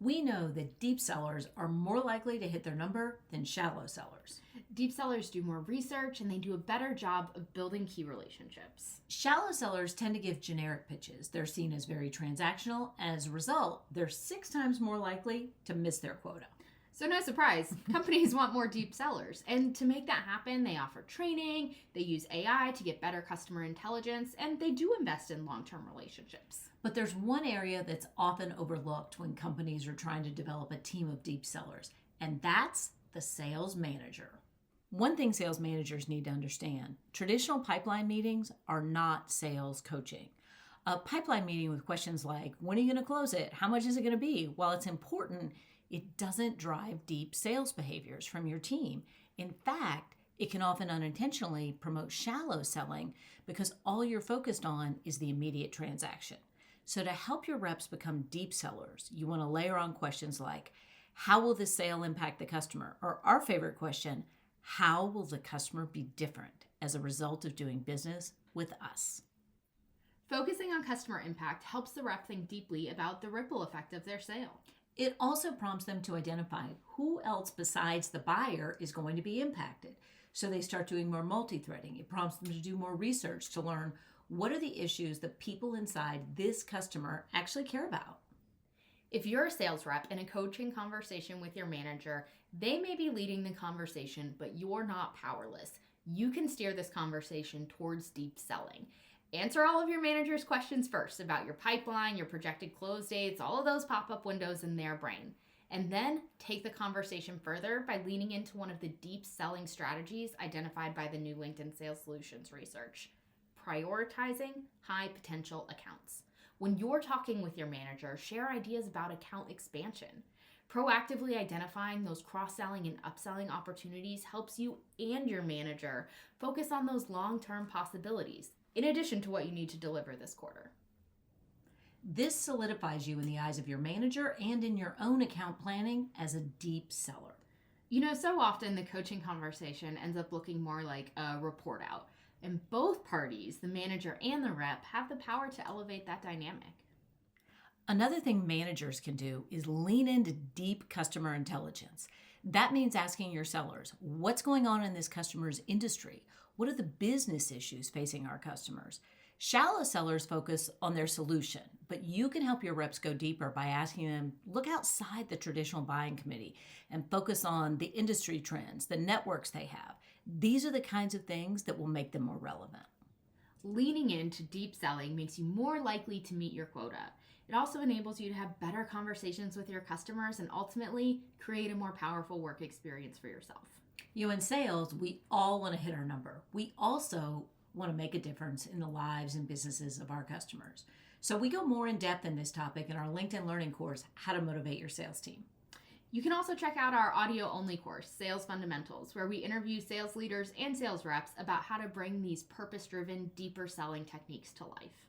We know that deep sellers are more likely to hit their number than shallow sellers. Deep sellers do more research and they do a better job of building key relationships. Shallow sellers tend to give generic pitches. They're seen as very transactional, and as a result, they're 6 times more likely to miss their quota. So no surprise, companies want more deep sellers. And to make that happen, they offer training, they use AI to get better customer intelligence, and they do invest in long-term relationships. But there's one area that's often overlooked when companies are trying to develop a team of deep sellers, and that's the sales manager. One thing sales managers need to understand: traditional pipeline meetings are not sales coaching. A pipeline meeting with questions like, when are you going to close it? How much is it going to be? While it's important, it doesn't drive deep sales behaviors from your team. In fact, it can often unintentionally promote shallow selling because all you're focused on is the immediate transaction. So to help your reps become deep sellers, you want to layer on questions like, how will this sale impact the customer? Or our favorite question, how will the customer be different as a result of doing business with us? Focusing on customer impact helps the rep think deeply about the ripple effect of their sale. It also prompts them to identify who else besides the buyer is going to be impacted. So they start doing more multi-threading. It prompts them to do more research to learn what are the issues that people inside this customer actually care about. If you're a sales rep in a coaching conversation with your manager, they may be leading the conversation, but you're not powerless. You can steer this conversation towards deep selling. Answer all of your manager's questions first about your pipeline, your projected close dates, all of those pop-up windows in their brain. And then take the conversation further by leaning into one of the deep selling strategies identified by the new LinkedIn Sales Solutions research: prioritizing high potential accounts. When you're talking with your manager, share ideas about account expansion. Proactively identifying those cross-selling and upselling opportunities helps you and your manager focus on those long-term possibilities, in addition to what you need to deliver this quarter. This solidifies you in the eyes of your manager and in your own account planning as a deep seller. You know, so often the coaching conversation ends up looking more like a report out. And both parties, the manager and the rep, have the power to elevate that dynamic. Another thing managers can do is lean into deep customer intelligence. That means asking your sellers, what's going on in this customer's industry? What are the business issues facing our customers? Shallow sellers focus on their solution, but you can help your reps go deeper by asking them, look outside the traditional buying committee and focus on the industry trends, the networks they have. These are the kinds of things that will make them more relevant. Leaning into deep selling makes you more likely to meet your quota. It also enables you to have better conversations with your customers and ultimately create a more powerful work experience for yourself. In sales, we all want to hit our number. We also want to make a difference in the lives and businesses of our customers. So we go more in depth in this topic in our LinkedIn Learning course, How to Motivate Your Sales Team. You can also check out our audio-only course, Sales Fundamentals, where we interview sales leaders and sales reps about how to bring these purpose-driven, deeper selling techniques to life.